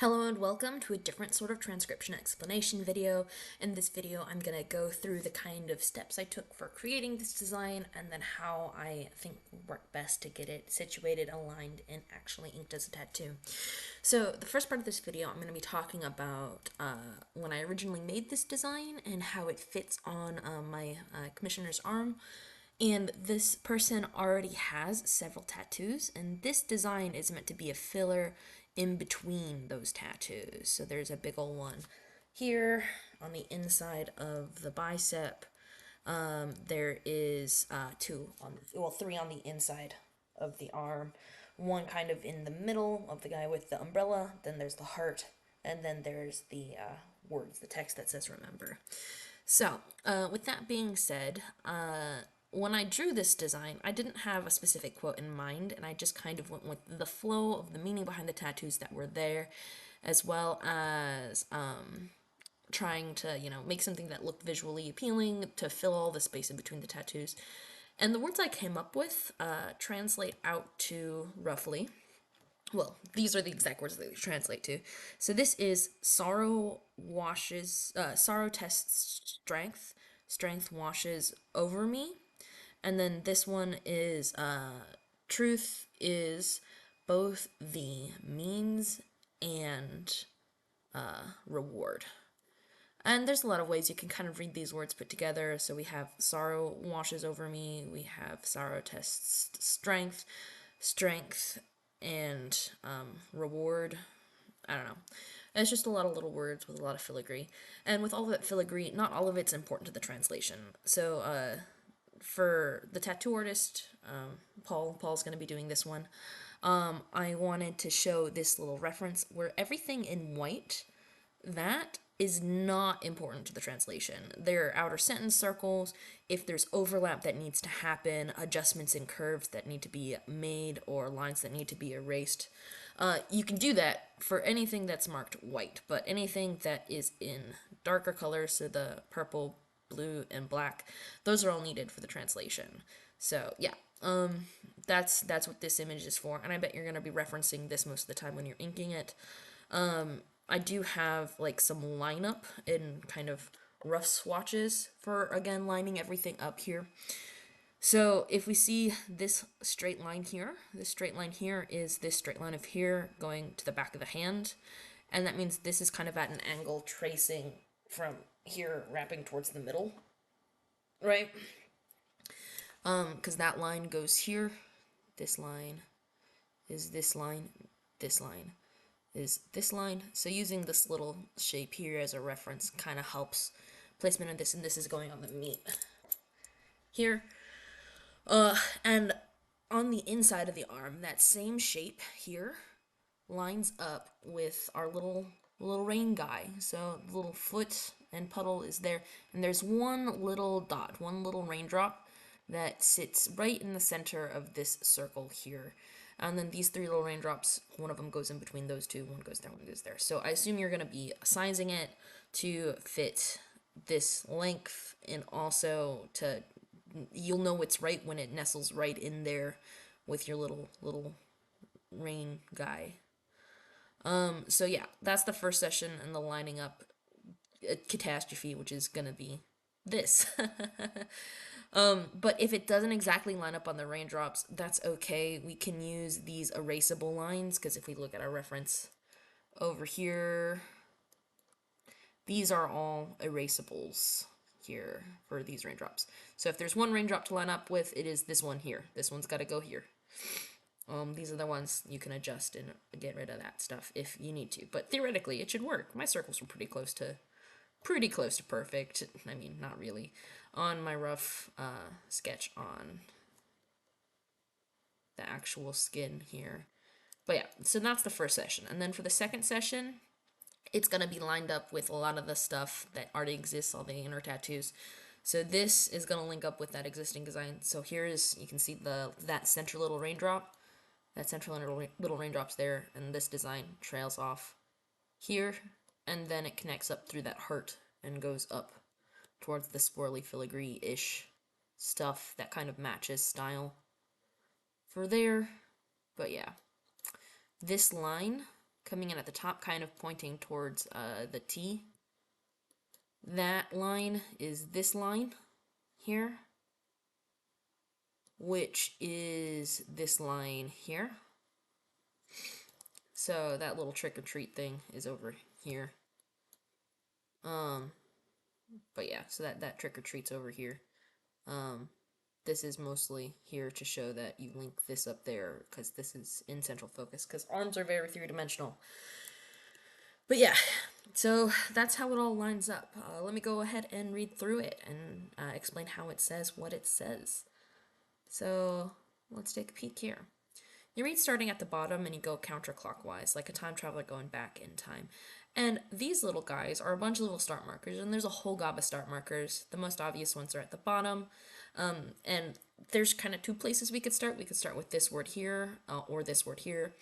Hello and welcome to a different sort of transcription explanation video. In this video, I'm going to go through the kind of steps I took for creating this design and then how I think work best to get it situated, aligned, and actually inked as a tattoo. So the first part of this video, I'm going to be talking about when I originally made this design and how it fits on my commissioner's arm. And this person already has several tattoos, and this design is meant to be a filler in between those tattoos. So there's a big old one here on the inside of the bicep. There is three on the inside of the arm. One kind of in the middle of the guy with the umbrella. Then there's the heart, and then there's the words, the text that says "remember." So, with that being said, when I drew this design, I didn't have a specific quote in mind, and I just kind of went with the flow of the meaning behind the tattoos that were there, as well as trying to, make something that looked visually appealing to fill all the space in between the tattoos. And the words I came up with translate out to roughly, well, these are the exact words that they translate to. So this is sorrow tests strength, strength washes over me. And then this one is truth is both the means and reward. And there's a lot of ways you can kind of read these words put together. So we have sorrow washes over me, we have sorrow tests strength, strength, and reward. I don't know. It's just a lot of little words with a lot of filigree. And with all that filigree, not all of it's important to the translation. So, for the tattoo artist, Paul's going to be doing this one. I wanted to show this little reference where everything in white, that is not important to the translation. There are outer sentence circles, if there's overlap that needs to happen, adjustments in curves that need to be made, or lines that need to be erased. You can do that for anything that's marked white, but anything that is in darker colors, so the purple, blue, and black, those are all needed for the translation. So yeah, that's what this image is for, and I bet you're going to be referencing this most of the time when you're inking it. I do have like some lineup and kind of rough swatches for, again, lining everything up here. So if we see this straight line here, this straight line here is this straight line of here going to the back of the hand, and that means this is kind of at an angle tracing from here wrapping towards the middle, right? Because that line goes here, this line is this line, this line is this line. So using this little shape here as a reference kind of helps placement of this, and this is going on the meat here. And on the inside of the arm, that same shape here lines up with our little rain guy. So the little foot and puddle is there, and there's one little dot, one little raindrop that sits right in the center of this circle here. And then these three little raindrops, one of them goes in between those two, one goes there, one goes there. So I assume you're going to be sizing it to fit this length, and also to, you'll know it's right when it nestles right in there with your little rain guy. So yeah, that's the first session, and the lining up catastrophe, which is gonna be this. But if it doesn't exactly line up on the raindrops, that's okay. We can use these erasable lines, because if we look at our reference over here, these are all erasables here for these raindrops. So if there's one raindrop to line up with, it is this one here. This one's got to go here. These are the ones you can adjust and get rid of that stuff if you need to. But theoretically, it should work. My circles were pretty close to perfect. I mean, not really. On my rough sketch on the actual skin here. But yeah, so that's the first session. And then for the second session, it's going to be lined up with a lot of the stuff that already exists, all the inner tattoos. So this is going to link up with that existing design. So here is, you can see that center little raindrop. That central little raindrop's there, and this design trails off here, and then it connects up through that heart and goes up towards the swirly filigree-ish stuff that kind of matches style for there. But yeah, this line coming in at the top, kind of pointing towards the T. That line is this line here, which is this line here. So that little trick or treat thing is over here. But yeah, so that trick or treat's over here. This is mostly here to show that you link this up there because this is in central focus because arms are very three-dimensional. But yeah, so that's how it all lines up. Let me go ahead and read through it and explain how it says what it says. So let's take a peek here. You read starting at the bottom and you go counterclockwise, like a time traveler going back in time. And these little guys are a bunch of little start markers, and there's a whole gob of start markers. The most obvious ones are at the bottom. And there's kind of two places we could start. We could start with this word here, or this word here.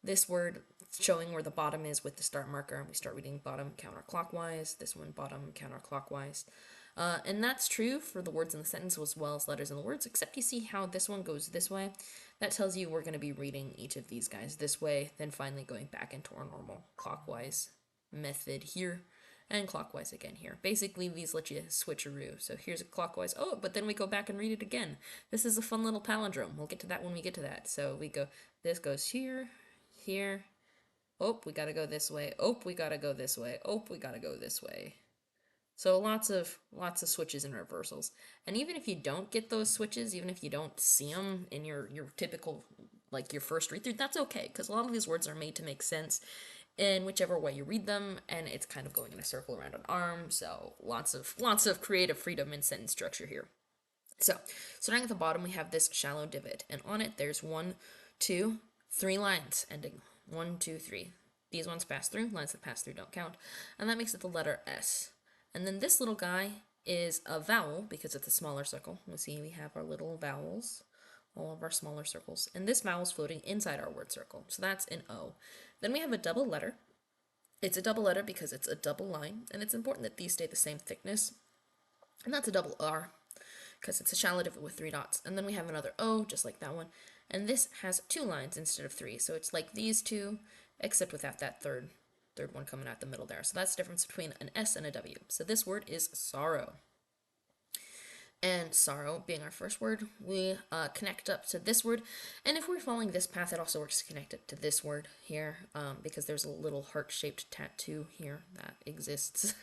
This word showing where the bottom is with the start marker, and we start reading bottom counterclockwise. This one bottom counterclockwise. And that's true for the words in the sentence as well as letters in the words, except you see how this one goes this way. That tells you we're going to be reading each of these guys this way, then finally going back into our normal clockwise method here, and clockwise again here. Basically, these let you switcheroo. So here's a clockwise, oh, but then we go back and read it again. This is a fun little palindrome. We'll get to that when we get to that. So we go, this goes here, here, oh, we gotta go this way, oh, we gotta go this way, oh, we gotta go this way. So lots of switches and reversals. And even if you don't get those switches, even if you don't see them in your typical, like your first read through, that's okay, because a lot of these words are made to make sense in whichever way you read them, and it's kind of going in a circle around an arm, so lots of creative freedom in sentence structure here. So, starting at the bottom, we have this shallow divot, and on it there's 1, 2, 3 lines ending 1, 2, 3. These ones pass through, lines that pass through don't count, and that makes it the letter S. And then this little guy is a vowel because it's a smaller circle. We see we have our little vowels, all of our smaller circles, and this vowel is floating inside our word circle, so that's an O. Then we have a double letter. It's a double letter because it's a double line, and it's important that these stay the same thickness. And that's a double R because it's a shallow divot with 3 dots. And then we have another O, just like that one. And this has 2 lines instead of 3, so it's like these two, except without that third one coming out the middle there. So that's the difference between an S and a W. So this word is sorrow. And sorrow being our first word, we connect up to this word. And if we're following this path, it also works to connect it to this word here, because there's a little heart-shaped tattoo here that exists.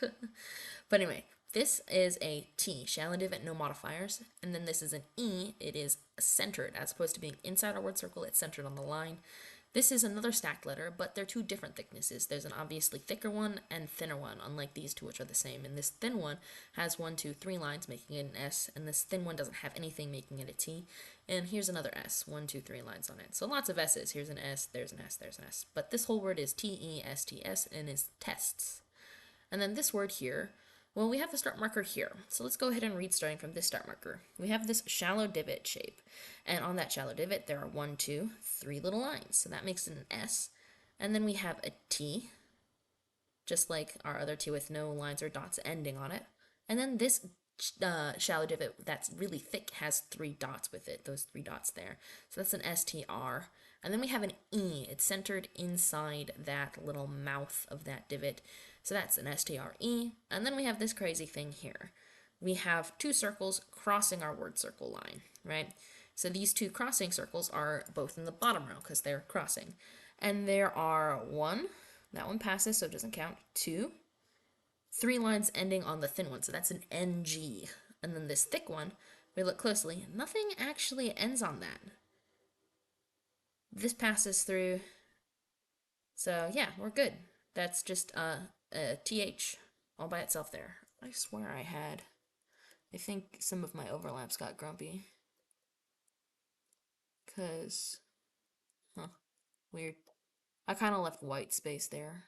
But anyway, this is a T, shallow divot, no modifiers. And then this is an E, it is centered. As opposed to being inside our word circle, it's centered on the line. This is another stacked letter, but they're 2 different thicknesses. There's an obviously thicker one and thinner one, unlike these two, which are the same. And this thin one has 1, 2, 3 lines, making it an S, and this thin one doesn't have anything, making it a T. And here's another S, 1, 2, 3 lines on it. So lots of S's. Here's an S, there's an S, there's an S. But this whole word is T-E-S-T-S and is tests. And then this word here, well, we have the start marker here. So let's go ahead and read starting from this start marker. We have this shallow divot shape. And on that shallow divot, there are 1, 2, 3 little lines. So that makes it an S. And then we have a T, just like our other T with no lines or dots ending on it. And then this shallow divot that's really thick has 3 dots with it, those 3 dots there. So that's an STR. And then we have an E. It's centered inside that little mouth of that divot. So that's an STRE. And then we have this crazy thing here. We have 2 circles crossing our word circle line, right? So these 2 crossing circles are both in the bottom row because they're crossing. And there are 1, that one passes, so it doesn't count, 2, 3 lines ending on the thin one, so that's an NG. And then this thick one, we look closely, nothing actually ends on that. This passes through, so yeah, we're good. That's just a TH all by itself there. I swear I think some of my overlaps got grumpy. Because, weird. I kind of left white space there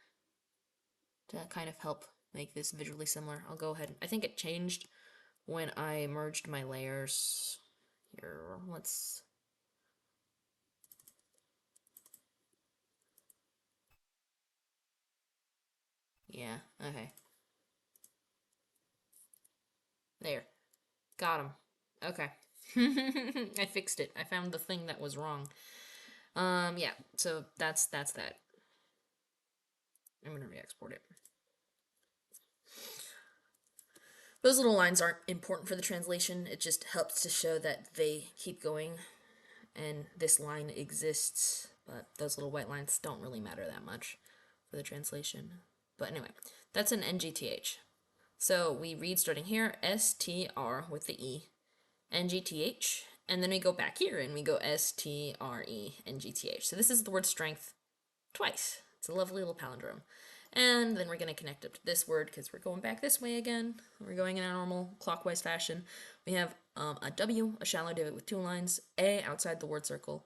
to kind of help make this visually similar. I'll go ahead. I think it changed when I merged my layers. Here, let's... Yeah, okay. There. Got him. Okay. I fixed it. I found the thing that was wrong. Yeah, so that's that. I'm going to re-export it. Those little lines aren't important for the translation. It just helps to show that they keep going and this line exists, but those little white lines don't really matter that much for the translation. But anyway, that's an NGTH. So we read starting here, STR with the E, NGTH, and then we go back here and we go STRE, NGTH. So this is the word strength twice. It's a lovely little palindrome. And then we're going to connect up to this word because we're going back this way again. We're going in a normal clockwise fashion. We have a W, a shallow divot with 2 lines, A outside the word circle,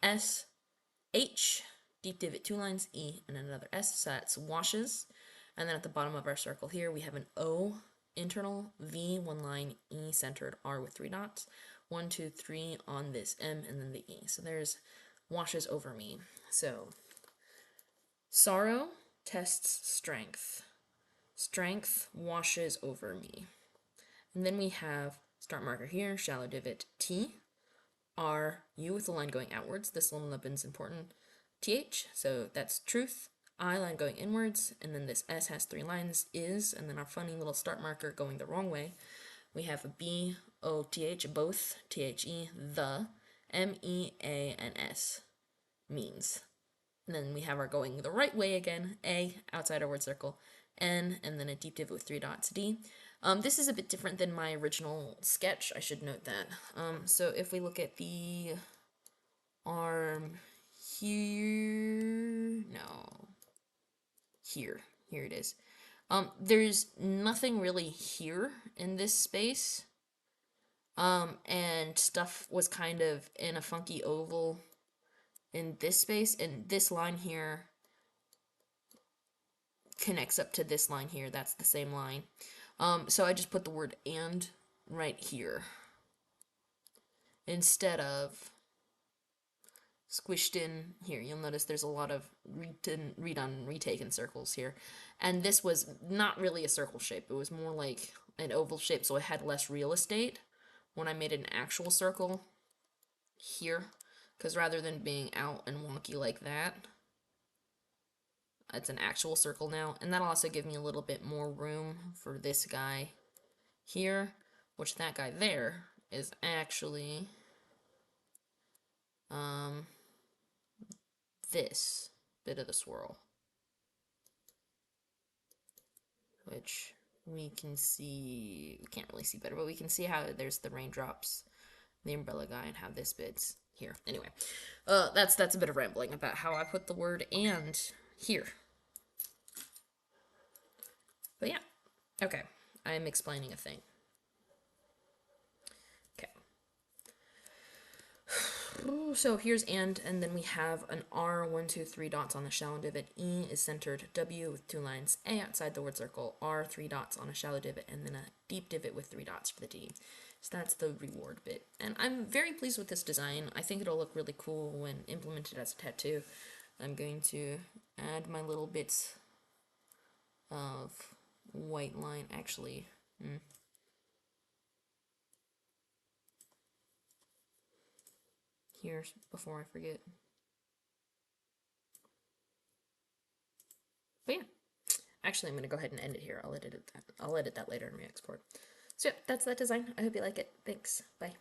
S, H, deep divot 2 lines, E, and another S, so that's washes. And then at the bottom of our circle here, we have an O internal, V, 1 line, E centered, R with 3 dots, 1, 2, 3 on this M, and then the E. So there's washes over me. So sorrow tests strength. Strength washes over me. And then we have start marker here, shallow divot T, R, U with the line going outwards. This little nubbin's important. TH, so that's truth. I line going inwards, and then this S has 3 lines, is, and then our funny little start marker going the wrong way. We have a B, O, TH, both, THE, the, M-E, A, and S, means. And then we have our going the right way again, A, outside our word circle, N, and then a deep divot with 3 dots, D. This is a bit different than my original sketch, I should note that. So if we look at the arm here, no, here it is. There's nothing really here in this space, and stuff was kind of in a funky oval in this space, and this line here connects up to this line here. That's the same line. So I just put the word and right here instead of squished in here. You'll notice there's a lot of redone, retaken circles here. And this was not really a circle shape. It was more like an oval shape, so it had less real estate when I made an actual circle here. Because rather than being out and wonky like that, it's an actual circle now. And that'll also give me a little bit more room for this guy here, which that guy there is actually this bit of the swirl, which we can see, we can't really see better, but we can see how there's the raindrops, the umbrella guy, and how this bit's here. Anyway, that's a bit of rambling about how I put the word and here. But yeah, okay, I'm explaining a thing. Okay. So here's and then we have an R, 1, 2, 3 dots on the shallow divot. E is centered, W with 2 lines, A outside the word circle, R, 3 dots on a shallow divot, and then a deep divot with 3 dots for the D. So that's the reward bit. And I'm very pleased with this design. I think it'll look really cool when implemented as a tattoo. I'm going to add my little bits of white line. Actually, here, before I forget. But yeah, actually I'm going to go ahead and end it here. I'll edit that later and re-export. So yeah, that's that design. I hope you like it. Thanks. Bye.